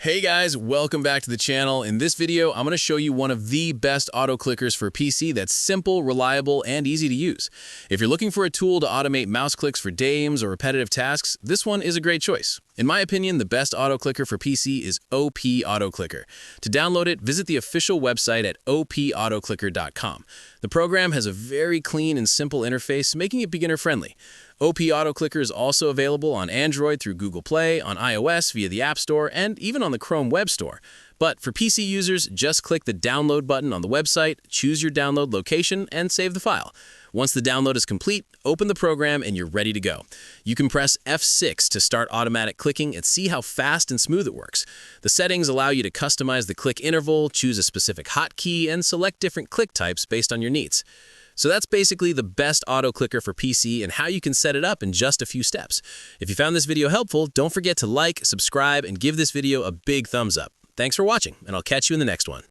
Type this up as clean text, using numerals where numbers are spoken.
Hey guys, welcome back to the channel. In this video, I'm going to show you one of the best auto clickers for PC that's simple, reliable, and easy to use. If you're looking for a tool to automate mouse clicks for games or repetitive tasks, this one is a great choice. In my opinion, the best auto clicker for PC is OP Autoclicker. To download it, visit the official website at opautoclicker.com. The program has a very clean and simple interface, making it beginner-friendly. OP Autoclicker is also available on Android through Google Play, on iOS via the App Store, and even on the Chrome Web Store. But for PC users, just click the download button on the website, choose your download location, and save the file. Once the download is complete, open the program and you're ready to go. You can press F6 to start automatic clicking and see how fast and smooth it works. The settings allow you to customize the click interval, choose a specific hotkey, and select different click types based on your needs. So that's basically the best auto clicker for PC and how you can set it up in just a few steps. If you found this video helpful, don't forget to like, subscribe, and give this video a big thumbs up. Thanks for watching, and I'll catch you in the next one.